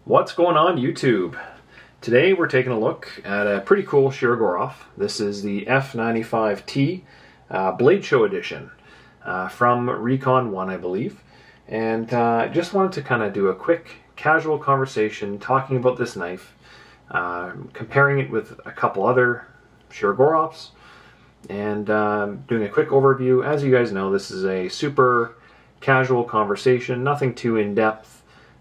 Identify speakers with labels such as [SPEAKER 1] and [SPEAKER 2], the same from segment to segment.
[SPEAKER 1] What's going on YouTube? Today we're taking a look at a pretty cool Shirogorov. This is the F95T Blade Show edition from Recon 1, I believe. And I just wanted to kind of do a quick casual conversation talking about this knife, comparing it with a couple other Shirogorovs, and doing a quick overview. As you guys know, this is a super casual conversation, nothing too in-depth,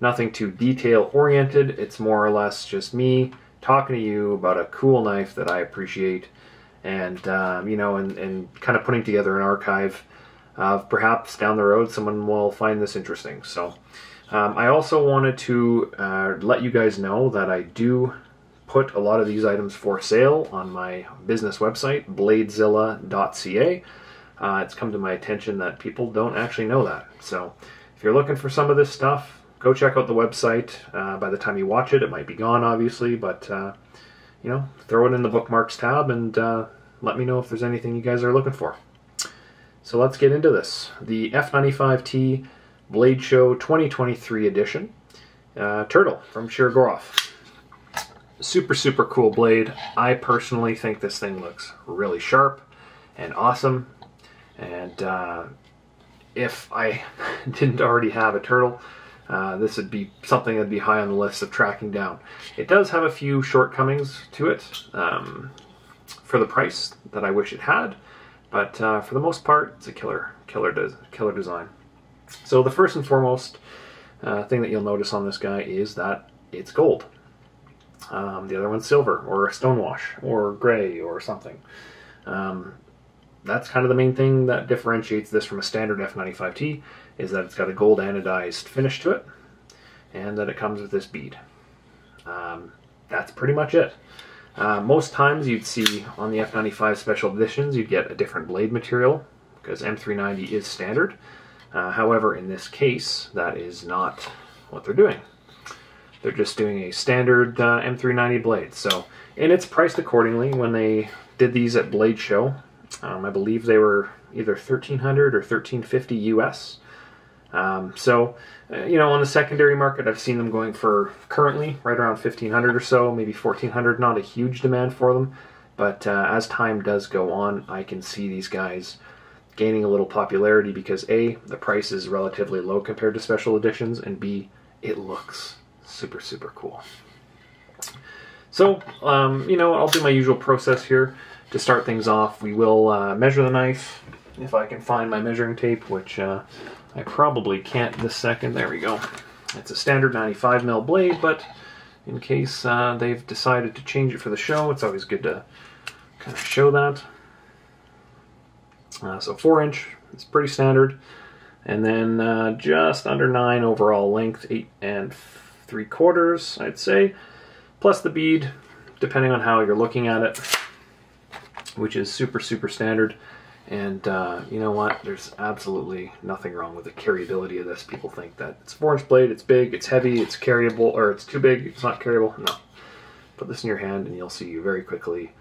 [SPEAKER 1] nothing too detail-oriented. It's more or less just me talking to you about a cool knife that I appreciate, and you know, and kind of putting together an archive of perhaps down the road someone will find this interesting. So I also wanted to let you guys know that I do put a lot of these items for sale on my business website, bladezilla.ca. It's come to my attention that people don't actually know that. So if you're looking for some of this stuff, go check out the website. By the time you watch it, it might be gone, obviously, but you know, throw it in the bookmarks tab and let me know if there's anything you guys are looking for. So let's get into this. The F95T Blade Show 2023 edition. Turtle from Shirogorov. Super cool blade. I personally think this thing looks really sharp and awesome. And if I didn't already have a turtle, this would be something that'd be high on the list of tracking down. It does have a few shortcomings to it for the price that I wish it had, but for the most part, it's a killer design. So the first and foremost thing that you'll notice on this guy is that it's gold. The other one's silver, or a stonewash, or gray, or something. That's kind of the main thing that differentiates this from a standard F95T, is that it's got a gold anodized finish to it, and that it comes with this bead. That's pretty much it. Most times you'd see on the F95 special editions, you'd get a different blade material, because M390 is standard. However, in this case, that is not what they're doing. They're just doing a standard M390 blade. So, and it's priced accordingly. When they did these at Blade Show, I believe they were either $1,300 or $1,350 US. So, you know, on the secondary market, I've seen them going for currently right around $1,500 or so, maybe $1,400. Not a huge demand for them, but as time does go on, I can see these guys gaining a little popularity because A, the price is relatively low compared to special editions, and B, it looks super cool. So, you know, I'll do my usual process here. To start things off, we will measure the knife, if I can find my measuring tape, which I probably can't this second. There we go. It's a standard 95mm blade, but in case they've decided to change it for the show, it's always good to kind of show that. So 4-inch, it's pretty standard. And then just under 9 overall length, 8 3/4, I'd say, plus the bead, depending on how you're looking at it, which is super standard. And you know what, there's absolutely nothing wrong with the carryability of this. People think that it's a 4-inch blade, it's big, it's heavy, it's carryable, or it's too big, it's not carryable. No, put this in your hand and you'll see very quickly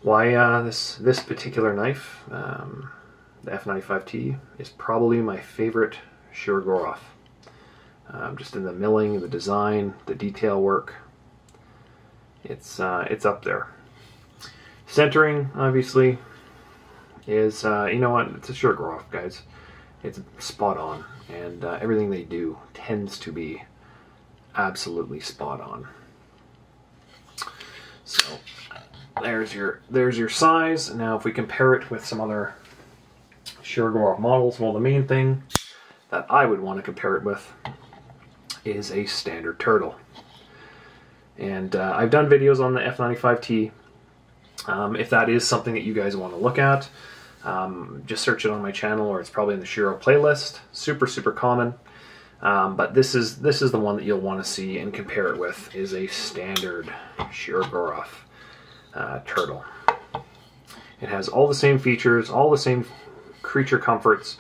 [SPEAKER 1] why this particular knife, the F95T, is probably my favorite Shirogorov. Just in the milling, the design, the detail work, it's up there. Centering, obviously, is, you know what, it's a Shirogorov, guys. It's spot on, and everything they do tends to be absolutely spot on. So, there's your size. Now, if we compare it with some other Shirogorov models, well, the main thing that I would want to compare it with is a standard turtle. And I've done videos on the F95T. If that is something that you guys want to look at, just search it on my channel, or it's probably in the Shiro playlist. Super common. But this is the one that you'll want to see and compare it with, is a standard Shirogorov turtle. It has all the same features, all the same creature comforts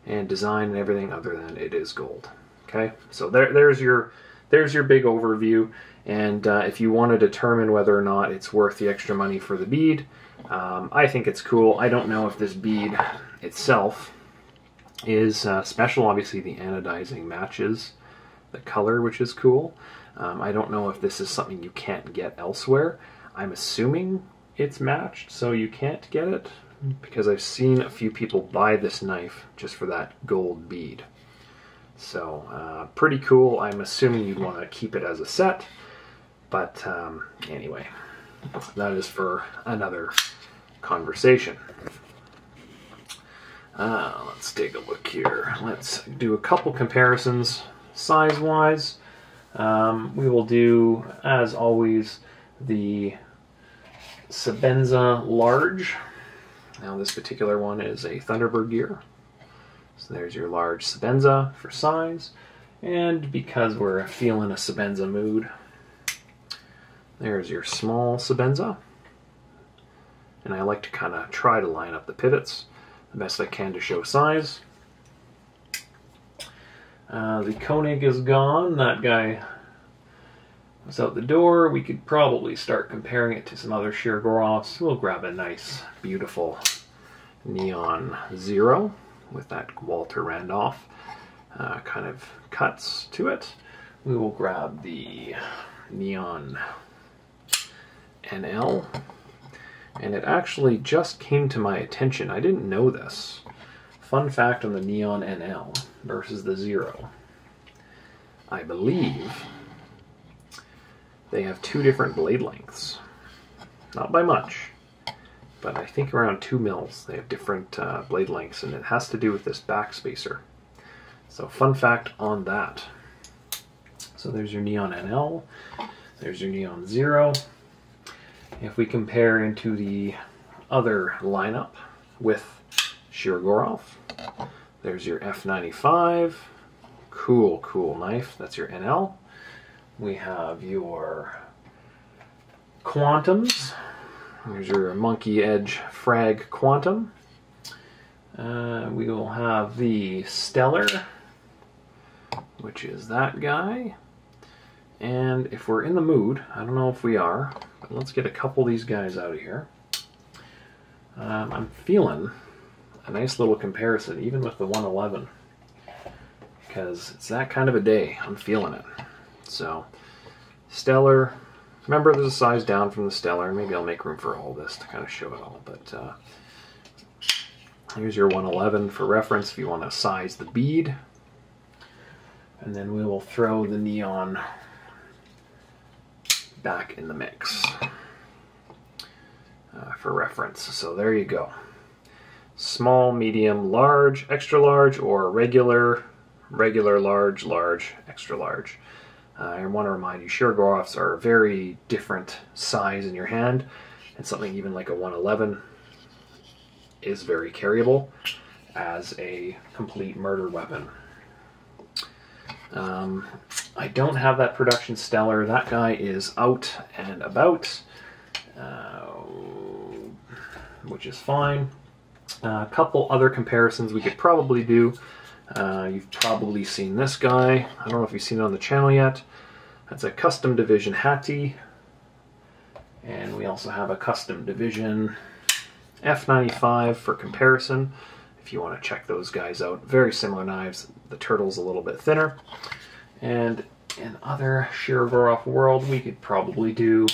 [SPEAKER 1] and design and everything, other than it is gold. Okay, so there's your big overview. And if you want to determine whether or not it's worth the extra money for the bead, I think it's cool. I don't know if this bead itself is special. Obviously the anodizing matches the color, which is cool. I don't know if this is something you can't get elsewhere. I'm assuming it's matched, so you can't get it, because I've seen a few people buy this knife just for that gold bead. So, pretty cool. I'm assuming you'd want to keep it as a set, but anyway, that is for another conversation. Let's take a look here. Let's do a couple comparisons size-wise. We will do, as always, the Sebenza Large. Now this particular one is a Thunderbird gear. So there's your large Sebenza for size. And because we're feeling a Sebenza mood, there's your small Sebenza. And I like to kind of try to line up the pivots the best I can to show size. The Koenig is gone. That guy was out the door. We could probably start comparing it to some other Shirogorovs. We'll grab a nice, beautiful Neon Zero with that Walter Randolph kind of cuts to it. We will grab the Neon NL. And it actually just came to my attention. I didn't know this. Fun fact on the Neon NL versus the Zero. I believe they have two different blade lengths. Not by much, but I think around 2 mils they have different blade lengths, and it has to do with this backspacer. So fun fact on that. So there's your Neon NL, there's your Neon Zero. If we compare into the other lineup with Shirogorov, there's your F95, cool, cool knife, that's your NL. We have your Quantums, there's your Monkey Edge Frag Quantum. We will have the Stellar, which is that guy. And if we're in the mood, I don't know if we are, but let's get a couple of these guys out of here. I'm feeling a nice little comparison, even with the 111, because it's that kind of a day. I'm feeling it. So, Stellar. Remember, there's a size down from the Stellar. Maybe I'll make room for all this to kind of show it all. But here's your 111 for reference if you want to size the bead. And then we will throw the Neon back in the mix for reference. So there you go. Small, medium, large, extra large, or regular, large, large, extra large. I want to remind you, Shirogorovs are a very different size in your hand, and something even like a 111 is very carryable as a complete murder weapon. I don't have that production Stellar. That guy is out and about, which is fine. A couple other comparisons we could probably do. You've probably seen this guy. I don't know if you've seen it on the channel yet. That's a Custom Division Hattie. And we also have a Custom Division F95 for comparison, if you want to check those guys out. Very similar knives. The turtle's a little bit thinner. And in other Shirogorov world, we could probably do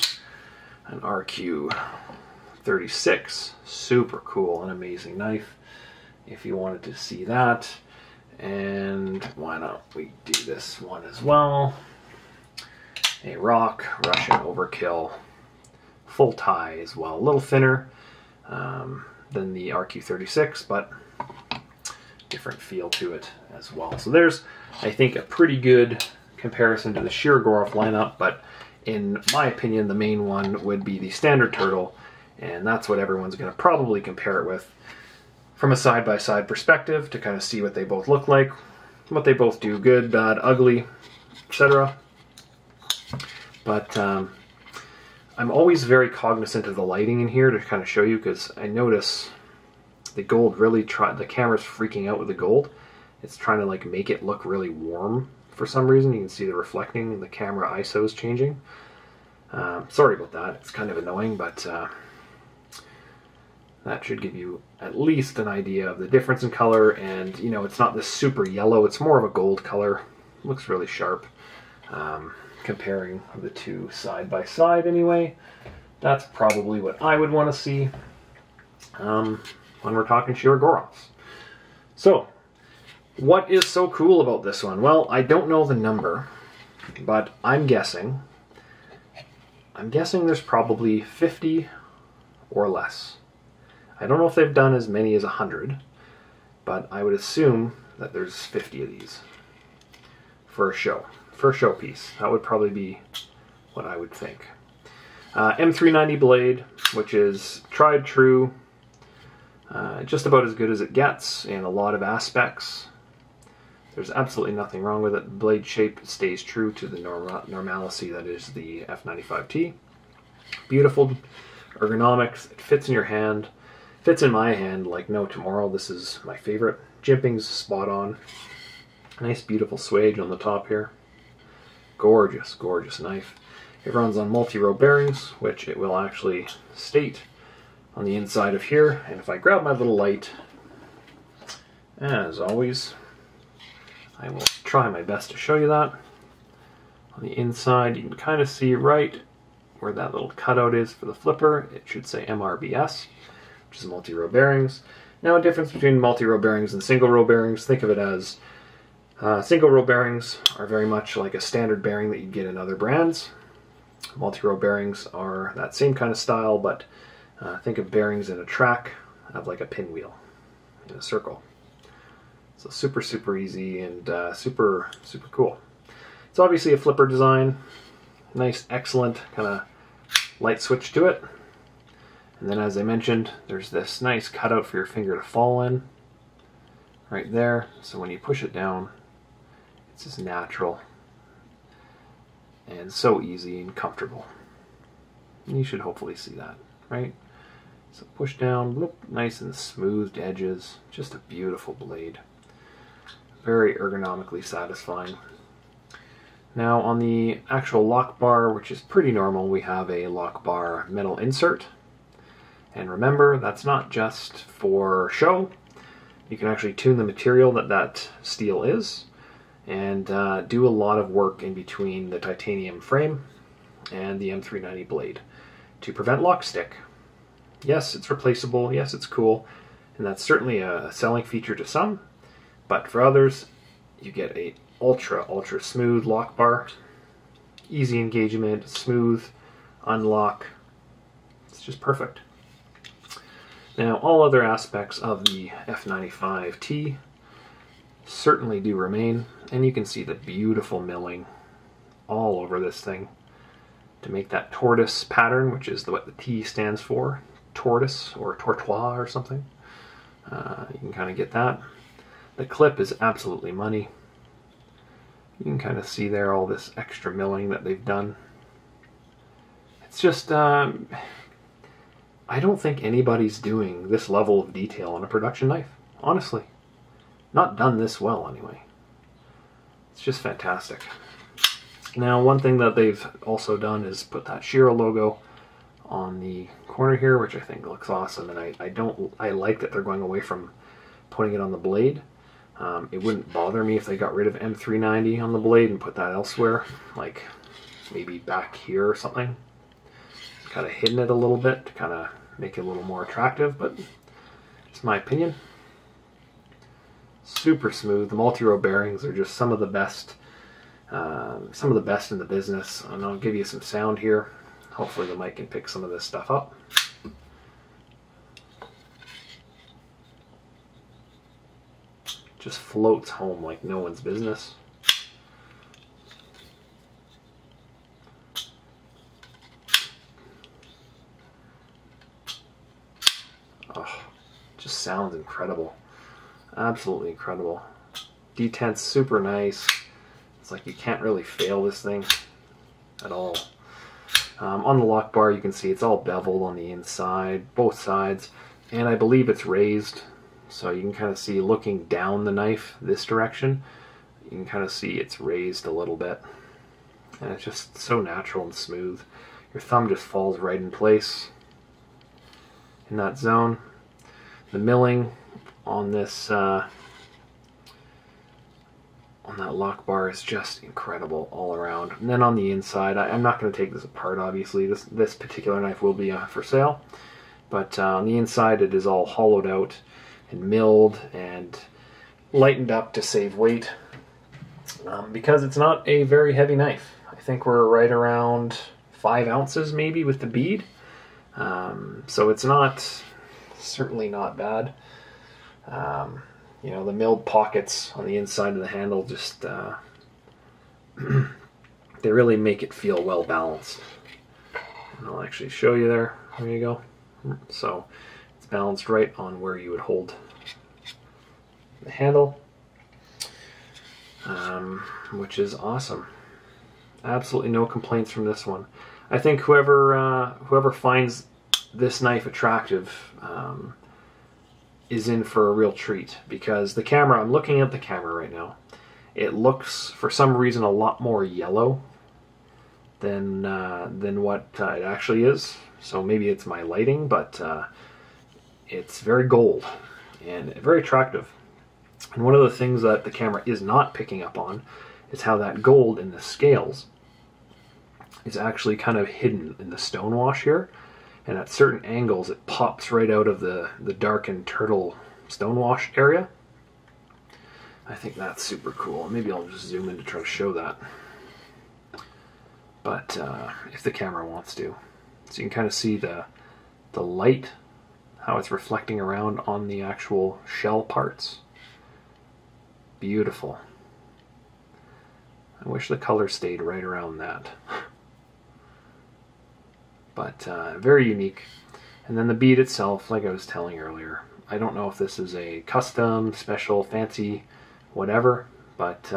[SPEAKER 1] an RQ36. Super cool, an amazing knife, if you wanted to see that. And why not we do this one as well. A Rock, Russian Overkill, full tie as well. A little thinner than the RQ36, but different feel to it as well. So there's, I think, a pretty good comparison to the Shirogorov lineup, but in my opinion, the main one would be the standard turtle, and that's what everyone's going to probably compare it with from a side-by-side perspective to kind of see what they both look like, what they both do, good, bad, ugly, etc. But I'm always very cognizant of the lighting in here to kind of show you, because I notice the gold really the camera's freaking out with the gold. It's trying to like make it look really warm for some reason. You can see the reflecting and the camera ISO is changing. Sorry about that. It's kind of annoying, but that should give you at least an idea of the difference in color. And you know, it's not this super yellow. It's more of a gold color. Looks really sharp. comparing the two side by side anyway. That's probably what I would want to see when we're talking Shirogorovs. So, what is so cool about this one? Well, I don't know the number, but I'm guessing there's probably 50 or less. I don't know if they've done as many as 100, but I would assume that there's 50 of these for a show. For a show piece. That would probably be what I would think. M390 blade, which is tried true, just about as good as it gets in a lot of aspects. There's absolutely nothing wrong with it. Blade shape stays true to the normalcy that is the F95T. Beautiful ergonomics. It fits in your hand. Fits in my hand like no tomorrow. This is my favorite. Jimping's spot on. Nice beautiful swage on the top here. Gorgeous, gorgeous knife. It runs on multi-row bearings, which it will actually state on the inside of here. And if I grab my little light, as always, I will try my best to show you that. On the inside, you can kind of see right where that little cutout is for the flipper. It should say MRBS, which is multi-row bearings. Now, a difference between multi-row bearings and single-row bearings, think of it as single-row bearings are very much like a standard bearing that you get in other brands. Multi-row bearings are that same kind of style, but think of bearings in a track of like a pinwheel in a circle. So super, super easy and super, super cool. It's obviously a flipper design. Nice, excellent kind of light switch to it. And then, as I mentioned, there's this nice cutout for your finger to fall in right there. So when you push it down, it's just natural and so easy and comfortable. And you should hopefully see that, right? So push down, bloop, nice and smoothed edges. Just a beautiful blade. Very ergonomically satisfying. Now on the actual lock bar, which is pretty normal, we have a lock bar metal insert. And remember, that's not just for show. You can actually tune the material that steel is and do a lot of work in between the titanium frame and the M390 blade to prevent lock stick. Yes, it's replaceable. Yes, it's cool. And that's certainly a selling feature to some. But for others, you get a ultra smooth lock bar. Easy engagement, smooth, unlock. It's just perfect. Now, all other aspects of the F95T certainly do remain, and you can see the beautiful milling all over this thing to make that tortoise pattern, which is what the T stands for, tortoise or tortoise or something. You can kind of get that. The clip is absolutely money. You can kind of see there all this extra milling that they've done. It's just, I don't think anybody's doing this level of detail on a production knife, honestly. Not done this well, anyway. It's just fantastic. Now, one thing that they've also done is put that Shiro logo on the corner here, which I think looks awesome, and I like that they're going away from putting it on the blade. It wouldn't bother me if they got rid of M390 on the blade and put that elsewhere, like maybe back here or something. Kind of hidden it a little bit to kind of make it a little more attractive, but it's my opinion. Super smooth. The multi-row bearings are just some of the best in the business. And I'll give you some sound here. Hopefully the mic can pick some of this stuff up. Just floats home like no one's business. Oh, just sounds incredible. Absolutely incredible. Detent's super nice. It's like you can't really fail this thing at all. On the lock bar, you can see it's all beveled on the inside, both sides, and I believe it's raised, so you can kind of see looking down the knife this direction, you can kind of see it's raised a little bit, and it's just so natural and smooth. Your thumb just falls right in place in that zone. The milling on this on that lock bar is just incredible all around. And then on the inside, I'm not going to take this apart, obviously. This particular knife will be for sale. But on the inside, it is all hollowed out and milled and lightened up to save weight. Because it's not a very heavy knife. I think we're right around 5 ounces maybe with the bead. So it's certainly not bad. You know, the milled pockets on the inside of the handle just, they really make it feel well balanced. And I'll actually show you there. There you go. So it's balanced right on where you would hold the handle, which is awesome. Absolutely no complaints from this one. I think whoever finds this knife attractive is in for a real treat, because the camera, I'm looking at the camera right now, it looks for some reason a lot more yellow than what it actually is. So maybe it's my lighting, but it's very gold and very attractive. And one of the things that the camera is not picking up on is how that gold in the scales is actually kind of hidden in the stonewash here. And at certain angles, it pops right out of the darkened turtle stonewash area. I think that's super cool. Maybe I'll just zoom in to try to show that. But if the camera wants to. So you can kind of see the light, how it's reflecting around on the actual shell parts. Beautiful. I wish the color stayed right around that. But very unique. And then the bead itself, like I was telling earlier, I don't know if this is a custom, special, fancy, whatever, but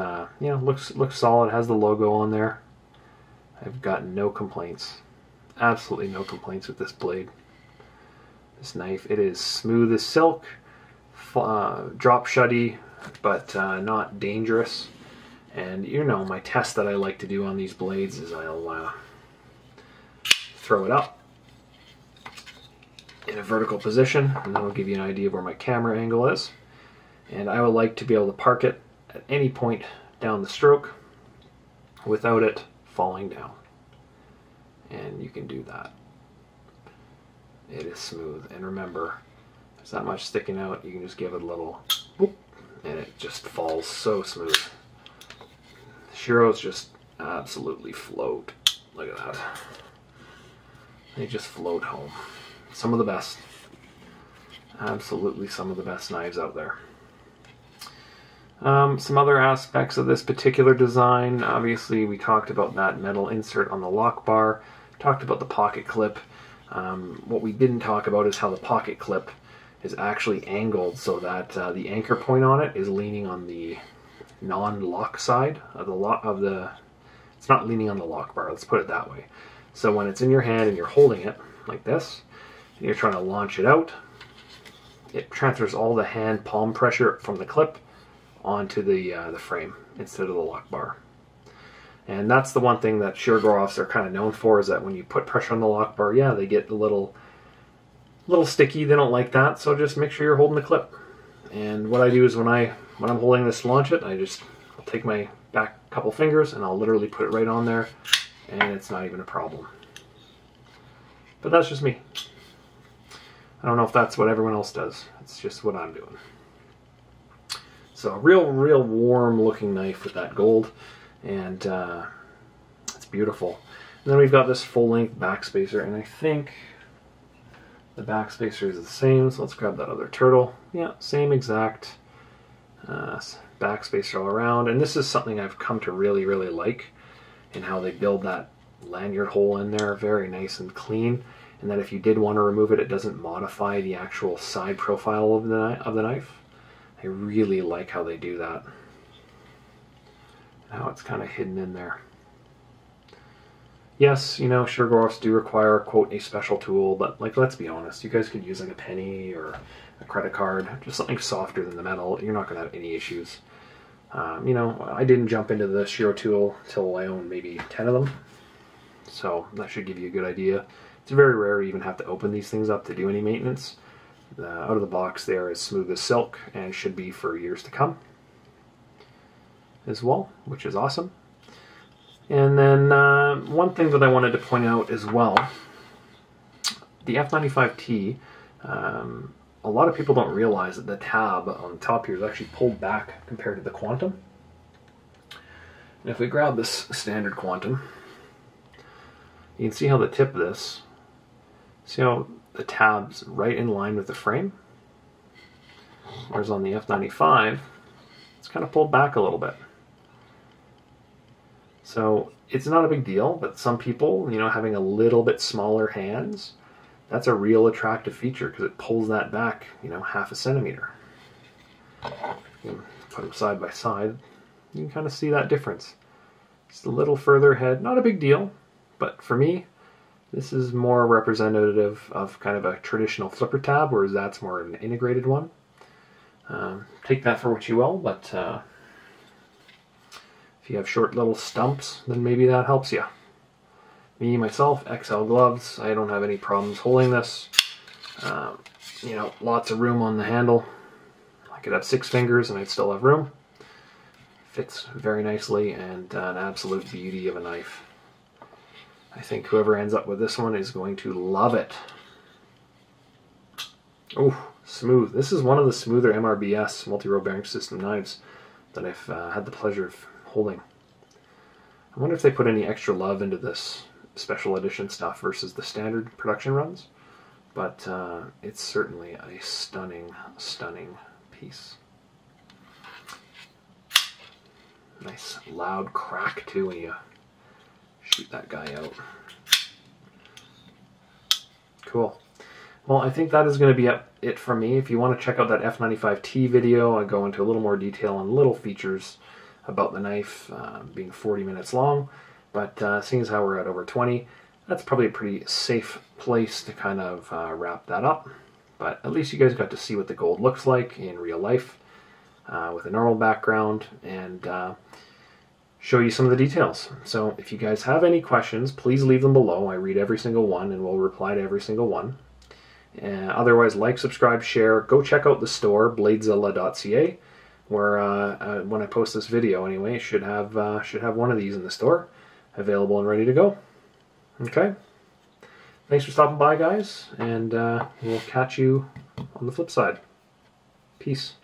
[SPEAKER 1] you know, looks solid. Has the logo on there. I've got no complaints. Absolutely no complaints with this blade. This knife, it is smooth as silk, drop shutty, but not dangerous. And you know, my test that I like to do on these blades is I'll throw it up in a vertical position, and that'll give you an idea of where my camera angle is. And I would like to be able to park it at any point down the stroke without it falling down. And you can do that. It is smooth. And remember, there's that much sticking out, you can just give it a little whoop, and it just falls so smooth. The Shiros just absolutely float. Look at that. They just float home. Some of the best. Absolutely some of the best knives out there. Some other aspects of this particular design. Obviously, we talked about that metal insert on the lock bar. Talked about the pocket clip. What we didn't talk about is how the pocket clip is actually angled so that the anchor point on it is leaning on the non-lock side of the it's not leaning on the lock bar, let's put it that way. So when it's in your hand and you're holding it like this, and you're trying to launch it out, it transfers all the hand palm pressure from the clip onto the frame instead of the lock bar. And that's the one thing that Shirogorovs are kind of known for, is that when you put pressure on the lock bar, yeah, they get a little sticky. They don't like that, so just make sure you're holding the clip. And what I do is when I'm holding this to launch it, I'll take my back couple fingers and I'll literally put it right on there, and it's not even a problem. But that's just me. I don't know if that's what everyone else does. It's just what I'm doing. So a real warm looking knife with that gold, and it's beautiful. And then we've got this full length backspacer, and I think the backspacer is the same, so let's grab that other turtle. Yeah, same exact backspacer all around, and this is something I've come to really like, in how they build that lanyard hole in there, very nice and clean, and that if you did want to remove it, it doesn't modify the actual side profile of the knife. I really like how they do that, and how it's kind of hidden in there. Yes, you know, Shirogorovs do require, quote, a special tool, but, like, let's be honest, you guys could use, like, a penny or a credit card, just something softer than the metal. You're not going to have any issues. You know, I didn't jump into the Shiro tool till I owned maybe 10 of them, so that should give you a good idea. It's very rare to even have to open these things up to do any maintenance. Out of the box, they are as smooth as silk, and should be for years to come. as well, which is awesome. And then one thing that I wanted to point out as well, the F95T, a lot of people don't realize that the tab on the top here is actually pulled back compared to the Quantum. And if we grab this standard Quantum, you can see how the tip of this, see how the tab's right in line with the frame? Whereas on the F95, it's kind of pulled back a little bit. So it's not a big deal, but some people, you know, having a little bit smaller hands, that's a real attractive feature because it pulls that back, you know, 1/2 centimeter. You can put them side by side, you can kind of see that difference. Just a little further ahead, not a big deal, but for me, this is more representative of kind of a traditional flipper tab, whereas that's more an integrated one. Take that for what you will, but if you have short little stumps, then maybe that helps you. Me, myself, XL gloves, I don't have any problems holding this. You know, lots of room on the handle. I could have 6 fingers and I'd still have room. Fits very nicely and an absolute beauty of a knife. I think whoever ends up with this one is going to love it. Oh, smooth. This is one of the smoother MRBS, multi-row bearing system knives that I've had the pleasure of holding. I wonder if they put any extra love into this special edition stuff versus the standard production runs, but it's certainly a stunning, stunning piece. Nice loud crack too when you shoot that guy out. Cool. Well, I think that is going to be it for me. If you want to check out that F95T video, I go into a little more detail on little features about the knife being 40 minutes long, but seeing as how we're at over 20, that's probably a pretty safe place to kind of wrap that up. But at least you guys got to see what the gold looks like in real life with a normal background and show you some of the details. So if you guys have any questions, please leave them below. I read every single one and will reply to every single one. Otherwise, like, subscribe, share. Go check out the store, bladezilla.ca, where when I post this video anyway, should have one of these in the store, available and ready to go. Okay. Thanks for stopping by, guys, and we'll catch you on the flip side. Peace.